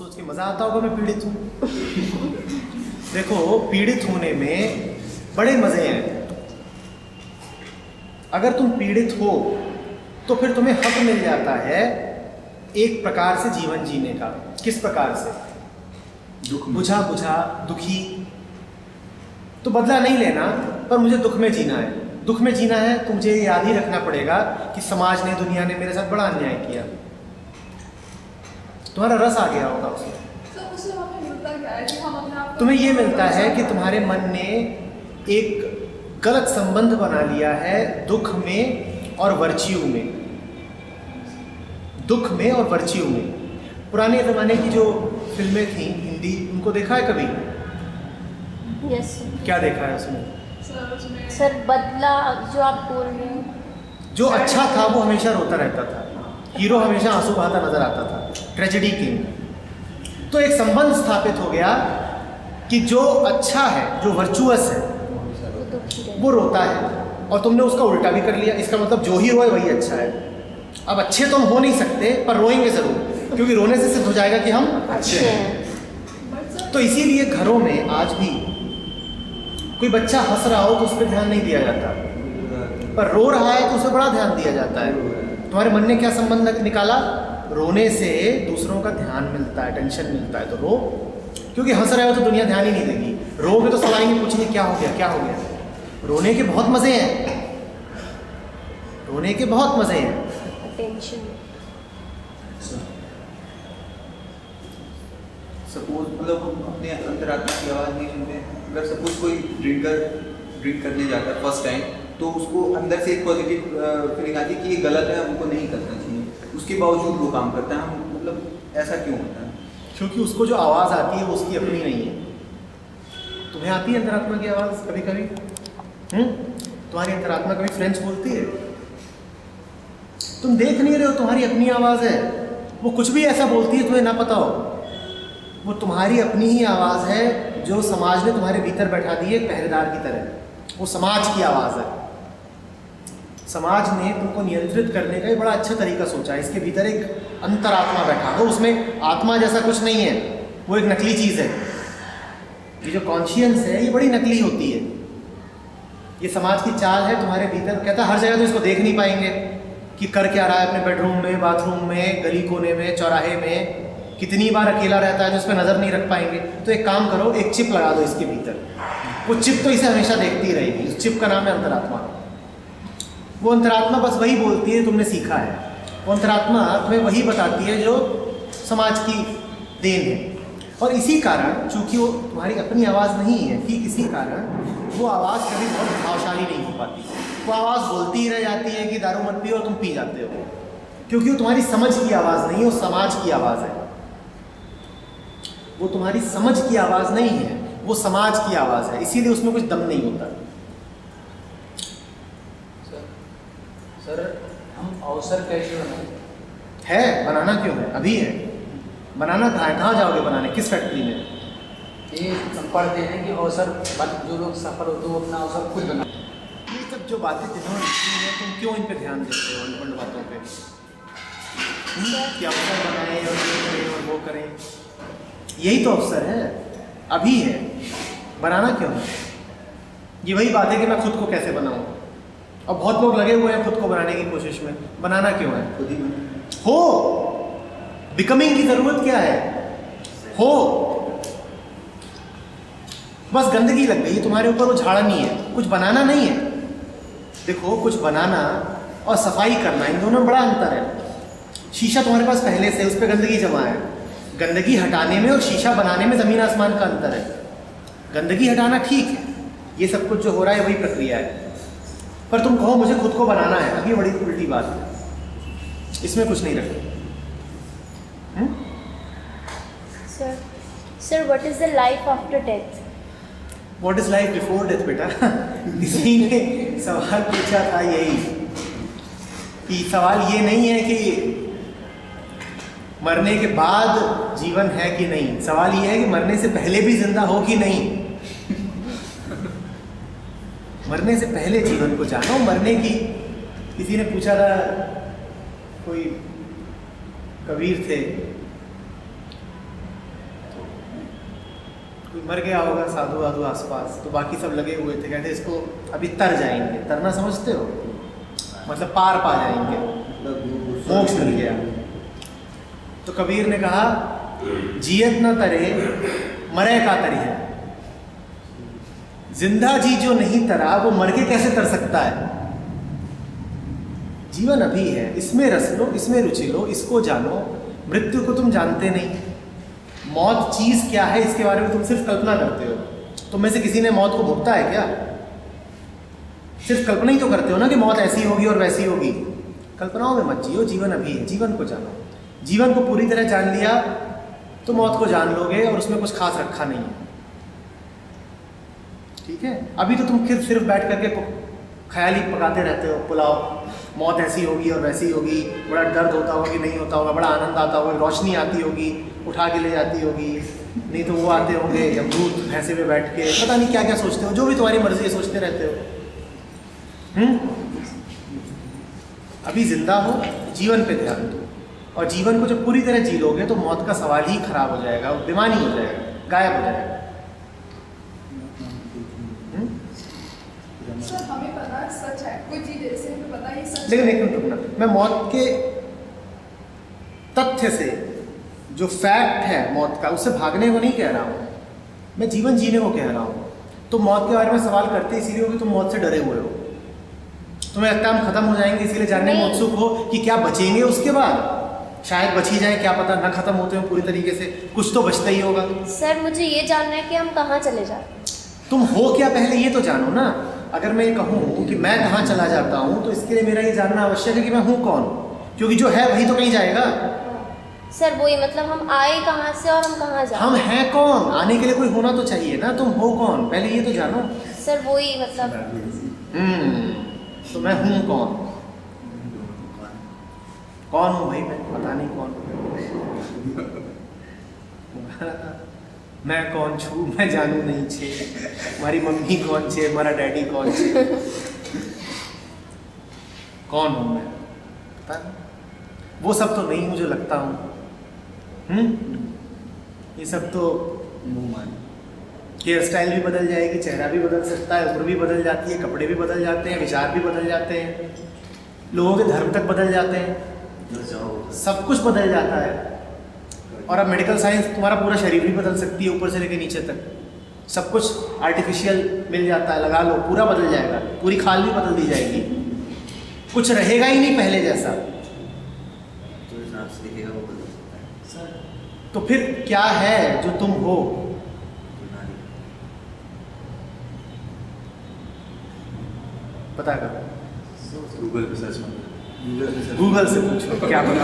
सोच के मजा आता होगा मैं पीड़ित हूँ। देखो, पीड़ित होने में बड़े मजे हैं। अगर तुम पीड़ित हो तो फिर तुम्हें हक मिल जाता है एक प्रकार से जीवन जीने का। किस प्रकार से? दुख बुझा बुझा दुखी, तो बदला नहीं लेना, पर मुझे दुख में जीना है। दुख में जीना है तो मुझे याद ही रखना पड़ेगा कि समाज ने, दुनिया ने मेरे साथ बड़ा अन्याय किया। तुम्हारा रस आ गया होगा उसमें। तुम्हें ये मिलता है कि तुम्हारे मन ने एक गलत संबंध बना लिया है दुख में और वर्च्यू में। दुख में और वर्च्यू में। पुराने ज़माने की जो फिल्में थी हिंदी, उनको देखा है कभी? यस। क्या देखा है उसमें? सर बदला जो आप बोल रहे हो, जो अच्छा था वो हमेशा रोता रहता था, हीरो हमेशा आंसू बहाता नजर आता था, ट्रेजेडी किंग। तो एक संबंध स्थापित हो गया कि जो अच्छा है, जो वर्चुअस है, वो रोता है, और तुमने उसका उल्टा भी कर लिया। इसका मतलब जो ही रोए वही अच्छा है। अब अच्छे तो हम हो नहीं सकते, पर रोएंगे जरूर, क्योंकि रोने से सिद्ध हो जाएगा कि हम अच्छे हैं। तो इसीलिए घरों में आज भी कोई बच्चा हंस रहा हो तो उस पर ध्यान नहीं दिया जाता, पर रो रहा है तो उस पर बड़ा ध्यान दिया जाता है। तुम्हारे मन ने क्या संबंध निकाला? रोने से दूसरों का ध्यान मिलता है, टेंशन मिलता है, तो रो। क्योंकि हंस रहे हो तो दुनिया ध्यान ही नहीं देगी, रोगे तो सवाल ही नहीं पूछेंगे क्या हो गया, क्या हो गया। रोने के बहुत मजे हैं, रोने के बहुत मजे हैं। टेंशन। सपोज मतलब हम अपने अंतरात्मा की आवाज़ नहीं सुनते। अगर सपोज कोई ड्रिंक करने जाता है फर्स्ट टाइम, तो उसको अंदर से एक पॉजिटिव फीलिंग आती है कि ये गलत है, हमको नहीं करना चाहिए, उसके बावजूद वो काम करता है। हम मतलब ऐसा क्यों होता है? क्योंकि उसको जो आवाज़ आती है वो उसकी अपनी नहीं है। तुम्हें आती है अंतरात्मा की आवाज़ कभी कभी? तुम्हारी अंतरात्मा कभी फ्रेंच बोलती है? तुम देख नहीं रहे हो, तुम्हारी अपनी आवाज़ है। वो कुछ भी ऐसा बोलती है तुम्हें ना पता हो, वो तुम्हारी अपनी ही आवाज़ है, जो समाज ने तुम्हारे भीतर बैठा दी है पहरेदार की तरह। वो समाज की आवाज़ है। समाज ने तुमको नियंत्रित करने का एक बड़ा अच्छा तरीका सोचा है। इसके भीतर एक अंतरात्मा बैठा हो, उसमें आत्मा जैसा कुछ नहीं है, वो एक नकली चीज़ है। ये जो कॉन्शियंस है ये बड़ी नकली होती है। ये समाज की चाल है तुम्हारे भीतर। कहता हर जगह तो इसको देख नहीं पाएंगे कि कर क्या रहा है, अपने बेडरूम में, बाथरूम में, गली कोने में, चौराहे में, कितनी बार अकेला रहता है, जो उस पर नज़र नहीं रख पाएंगे। तो एक काम करो, एक चिप लगा दो इसके भीतर। वो चिप तो इसे हमेशा देखती रहेगी। उस चिप का नाम है अंतरात्मा। वो अंतरात्मा बस वही बोलती है तुमने सीखा है। वो अंतरात्मा तुम्हें वही बताती है जो समाज की देन है। और इसी कारण, चूंकि वो तुम्हारी अपनी आवाज़ नहीं है, ठीक इसी कारण वो आवाज़ कभी बहुत प्रभावशाली नहीं हो पाती। वो आवाज़ बोलती ही रह जाती है कि दारू मत पियो, और तुम पी जाते हो, क्योंकि वो तुम्हारी समझ की आवाज़ नहीं है, वो समाज की आवाज़ है। वो तुम्हारी समझ की आवाज़ नहीं है, वो समाज की आवाज़ है। इसीलिए उसमें कुछ दम नहीं होता। सर हम अवसर कैसे बनाएं? है, बनाना क्यों है? अभी है। बनाना कहाँ है? कहाँ जाओगे बनाने? किस फैक्ट्री में? ये हम पढ़ते हैं कि अवसर, जो लोग सफल होते हैं वो अपना अवसर खुद बनाते हैं। ये सब जो बातें जिन्होंने लिखी हैं, तुम क्यों इन पे ध्यान देते हो, उन बातों पे? कि अवसर बनाएं और ये करें और वो करें। यही तो अवसर है, अभी है। बनाना क्यों है? ये वही बात है कि मैं खुद को कैसे बनाऊं। और बहुत लोग लगे हुए हैं खुद को बनाने की कोशिश में। बनाना क्यों है? खुद ही हो, बिकमिंग की जरूरत क्या है? हो, बस गंदगी लग गई तुम्हारे ऊपर, वो झाड़ा नहीं है, कुछ बनाना नहीं है। देखो, कुछ बनाना और सफाई करना, इन दोनों में बड़ा अंतर है। शीशा तुम्हारे पास पहले से, उस पर गंदगी जमा है। गंदगी हटाने में और शीशा बनाने में ज़मीन आसमान का अंतर है। गंदगी हटाना ठीक है, ये सब कुछ जो हो रहा है वही प्रक्रिया है, पर तुम कहो मुझे खुद को बनाना है, अब ये बड़ी उल्टी बात है। इसमें कुछ नहीं रखो। Sir what is the life after death? What is life before death? बेटा, किसी ने सवाल पूछा था यही, कि सवाल ये नहीं है कि मरने के बाद जीवन है कि नहीं, सवाल ये है कि मरने से पहले भी जिंदा हो कि नहीं। मरने से पहले जीवन को जानो। मरने की, किसी ने पूछा था, कोई कबीर थे, कोई मर गया होगा साधु वाधु आसपास, तो बाकी सब लगे हुए थे, कहते इसको अभी तर जाएंगे। तरना समझते हो? मतलब पार पा जाएंगे, मोक्ष मिल गया। तो कबीर ने कहा जियत न तरे मरे का तरी है। जिंदा जी जो नहीं तरा वो मर के कैसे तर सकता है? जीवन अभी है, इसमें रस लो, इसमें रुचि लो, इसको जानो। मृत्यु को तुम जानते नहीं, मौत चीज क्या है इसके बारे में तुम सिर्फ कल्पना करते हो। तुम में से किसी ने मौत को भोगता है क्या? सिर्फ कल्पना ही तो करते हो ना कि मौत ऐसी होगी और वैसी होगी। कल्पनाओं में मत जियो, जीवन अभी है, जीवन को जानो। जीवन को पूरी तरह जान लिया तो मौत को जान लोगे और उसमें कुछ खास रखा नहीं है। ठीक है, अभी तो तुम सिर्फ बैठ करके ख्याल ही पकाते रहते हो पुलाव, मौत ऐसी होगी और वैसी होगी, बड़ा दर्द होता होगा कि नहीं होता होगा, बड़ा आनंद आता होगा, रोशनी आती होगी, उठा के ले जाती होगी, नहीं तो वो आते होंगे यमदूत भैंसे पे बैठ के, पता नहीं क्या क्या सोचते हो, जो भी तुम्हारी मर्जी है सोचते रहते हो। अभी जिंदा हो, जीवन पे ध्यान दो, और जीवन को जब पूरी तरह जी लोगे तो मौत का सवाल ही खराब हो जाएगा, बेमानी हो जाएगा, गायब हो जाएगा। सर हमें पता सच है, कोई चीज ऐसे हमें पता ही सच लेकिन है। एक मिनट रुकना, मैं मौत के तथ्य से जो फैक्ट है मौत का, उससे भागने को नहीं कह रहा हूँ, मैं जीवन जीने को कह रहा हूँ। तुम मौत के बारे में सवाल करते इसीलिए हो कि तुम मौत से डरे हुए हो, तुम्हें लगता है हम खत्म हो जाएंगे इसीलिए जानने में उत्सुक हो कि क्या बचेंगे उसके बाद, शायद बच ही जाए, क्या पता ना खत्म होते हो पूरी तरीके से, कुछ तो बचता ही होगा। सर मुझे ये जानना है कि हम कहाँ चले जाते हैं। तुम हो क्या पहले ये तो जानो ना। अगर मैं ये कहूँ कि मैं कहाँ चला जाता हूँ तो इसके लिए मेरा ये जानना आवश्यक है कि मैं हूँ कौन, क्योंकि जो है वही तो कहीं जाएगा। सर वही मतलब हम आए कहाँ से और हम कहाँ जाए, हम हैं कौन, आने के लिए कोई होना तो चाहिए ना, तुम हो कौन पहले ये तो जानो। सर वही मतलब तो मैं हूँ कौन, कौन हूँ भाई, मैं पता नहीं कौन मैं कौन छू, मैं जानू नहीं छे, मारी मम्मी कौन छे, मारा डैडी कौन छे, कौन हूँ मैं पता नहीं। वो सब तो नहीं हूँ जो लगता हूँ। ये सब तो हेयर स्टाइल भी बदल जाएगी, चेहरा भी बदल सकता है, उम्र भी बदल जाती है, कपड़े भी बदल जाते हैं, विचार भी बदल जाते हैं, लोगों के धर्म तक बदल जाते हैं, सब कुछ बदल जाता है। और अब मेडिकल साइंस तुम्हारा पूरा शरीर भी बदल सकती है, ऊपर से लेकर नीचे तक सब कुछ आर्टिफिशियल मिल जाता है, लगा लो पूरा बदल जाएगा, पूरी खाल भी बदल दी जाएगी, कुछ रहेगा ही नहीं पहले जैसा। तो फिर क्या है जो तुम हो? पता करो, गूगल पे सर्च मारो, गूगल से पूछो क्या पता।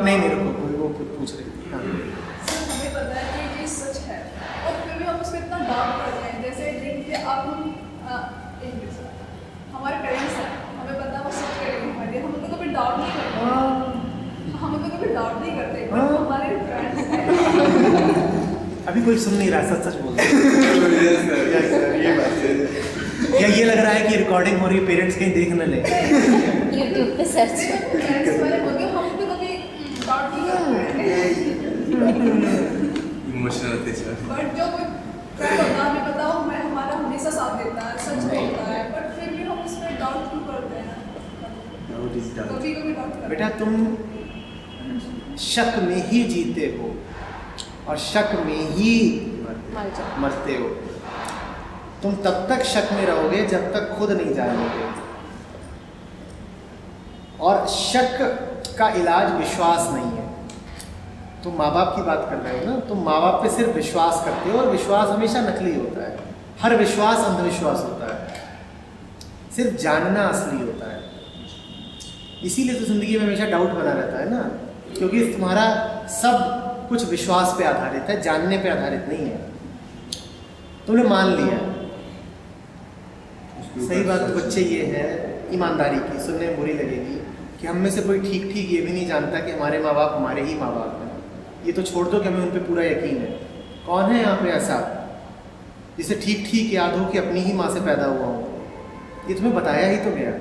नहीं नहीं रुको, कोई वो पूछ रही थी। हाँ। सर हमें पता है कि ये सच है और फिर भी हम उसमें इतना डाउट करते हैं। जैसे देखिए आप हमारे पेरेंट्स हैं, हमें पता है वो सच करेंगे हमारे लिए, हम उनको कभी डाउट नहीं करते, हम उनको कभी डाउट नहीं करते, पर हमारे फ्रेंड्स हैं। अभी कोई सुन नहीं रहा, सच सच बोल ये बात है। या ये लग रहा है कि रिकॉर्डिंग हो रही है, पेरेंट्स कहीं देख न ले। यूट्यूब पे सर्च। फ्रेंड्स वाले बोलते हम उनको कभी डाउट नहीं करते। Emotional attachment. बट जो कोई फ्रेंड होता है हमें पता हो हमारा हमेशा साथ देता है, सच बोलता है, बट फिर भी हम उसमें डाउट क्यों करते हैं? कभी कभी डाउट करते हैं। बेटा तुम शक में ही जीते हो और शक में ही मरते हो। तुम तब तक शक में रहोगे जब तक खुद नहीं जानोगे, और शक का इलाज विश्वास नहीं है। तुम माँ बाप की बात कर रहे हो ना, तुम माँ बाप पे सिर्फ विश्वास करते हो, और विश्वास हमेशा नकली होता है। हर विश्वास अंधविश्वास होता है, सिर्फ जानना असली होता है। इसीलिए तो जिंदगी में हमेशा डाउट बना रहता है ना, क्योंकि तुम्हारा सब कुछ विश्वास पे आधारित है, जानने पे आधारित नहीं है। तुमने मान लिया, सही बात तो बच्चे ये है ईमानदारी की, सुनने में बुरी लगेगी कि हम में से कोई ठीक ठीक ये भी नहीं जानता कि हमारे माँ बाप हमारे ही माँ बाप हैं। ये तो छोड़ दो कि हमें उन पर पूरा यकीन है। कौन है यहाँ पे ऐसा जिसे ठीक ठीक याद हो कि अपनी ही माँ से पैदा हुआ हो? ये तुम्हें बताया ही तो गया।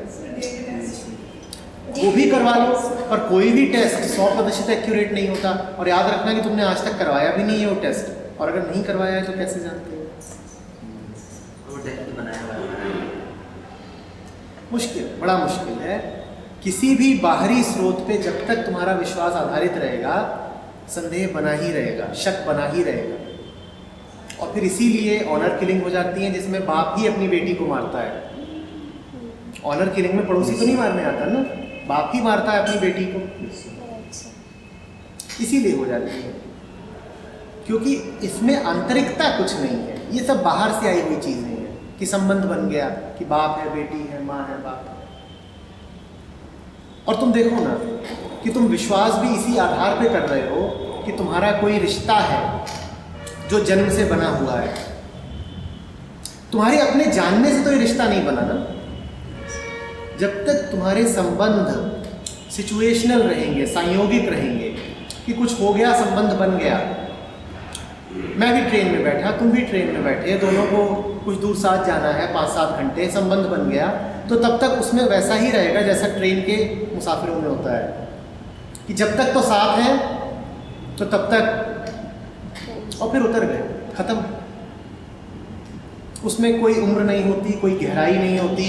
वो भी करवा लो। पर कोई भी टेस्ट 100% एक्यूरेट नहीं होता। और याद रखना कि तुमने आज तक करवाया भी नहीं है वो टेस्ट, और अगर नहीं करवाया है तो कैसे जानते हो? वो टेस्ट बनाया हुआ है। मुश्किल, बड़ा मुश्किल है। किसी भी बाहरी स्रोत पे जब तक तुम्हारा विश्वास आधारित रहेगा, संदेह बना ही रहेगा, शक बना ही रहेगा। और फिर इसीलिए ऑनर किलिंग हो जाती है, जिसमें बाप ही अपनी बेटी को मारता है। ऑनर किलिंग में पड़ोसी तो नहीं मारने आता ना, बाप ही मारता है अपनी बेटी को। इसीलिए हो जाती है, क्योंकि इसमें आंतरिकता कुछ नहीं है। ये सब बाहर से आई हुई चीज़ें हैं कि संबंध बन गया कि बाप है बेटी है, माँ है बाप है। और तुम देखो ना कि तुम विश्वास भी इसी आधार पे कर रहे हो कि तुम्हारा कोई रिश्ता है जो जन्म से बना हुआ है। तुम्हारे अपने जानने से तो ये रिश्ता नहीं बना ना। जब तक तुम्हारे संबंध सिचुएशनल रहेंगे, संयोगिक रहेंगे, कि कुछ हो गया, संबंध बन गया, मैं भी ट्रेन में बैठा, तुम भी ट्रेन में बैठे, दोनों को कुछ दूर साथ जाना है, 5-7 घंटे, संबंध बन गया, तो तब तक उसमें वैसा ही रहेगा जैसा ट्रेन के मुसाफिरों में होता है कि जब तक तो साथ हैं तो तब तक, और फिर उतर गए, खत्म। उसमें कोई उम्र नहीं होती, कोई गहराई नहीं होती,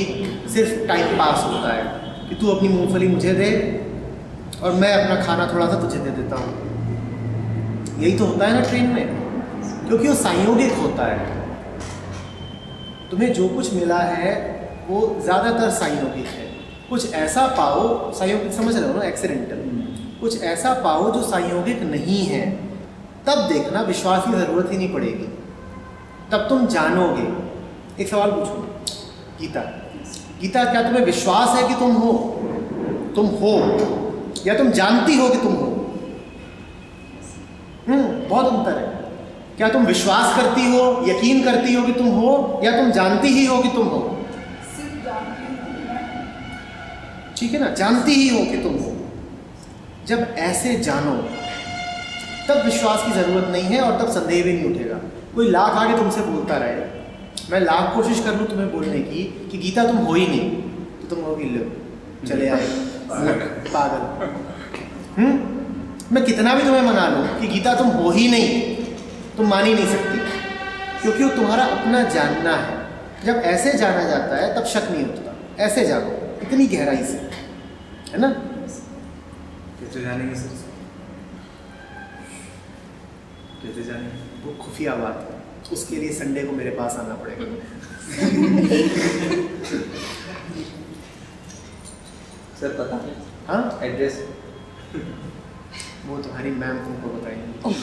सिर्फ टाइम पास होता है कि तू अपनी मूंगफली मुझे दे और मैं अपना खाना थोड़ा सा तुझे दे देता हूँ। यही तो होता है ना ट्रेन में, क्योंकि वो संयोगिक होता है। तुम्हें जो कुछ मिला है वो ज़्यादातर संयोगिक है। कुछ ऐसा पाओ, संयोगिक समझ रहे हो ना, एक्सीडेंटल, कुछ ऐसा पाओ जो संयोगिक नहीं है, तब देखना विश्वास की ज़रूरत ही नहीं पड़ेगी, तब तुम जानोगे। एक सवाल पूछो, गीता, गीता क्या तुम्हें विश्वास है कि तुम हो या तुम जानती हो कि तुम हो? बहुत अंतर है। क्या तुम विश्वास करती हो, यकीन करती हो कि तुम हो, या तुम जानती ही हो कि तुम हो? सिर्फ जानती हूँ। ठीक है ना, जानती ही हो कि तुम हो। जब ऐसे जानो तब विश्वास की ज़रूरत नहीं है, और तब संदेह भी नहीं उठेगा। कोई लाख आगे तुमसे बोलता रहे, मैं लाख कोशिश कर लूँ तुम्हें बोलने की कि गीता तुम हो ही नहीं, तो तुम होगी लो चले आए पागल। मैं कितना भी तुम्हें मना लूँ कि गीता तुम हो ही नहीं, तुम मान ही नहीं सकती, क्योंकि वो तुम्हारा अपना जानना है। जब ऐसे जाना जाता है तब शक नहीं उठता। ऐसे जानो, इतनी गहराई से, है ना? कैसे जानेंगे सर? कैसे जानेंगे? वो खुफिया बात है, उसके लिए संडे को मेरे पास आना पड़ेगा। सर पता है? हाँ, एड्रेस वो तुम्हारी मैम तुमको बताएंगे।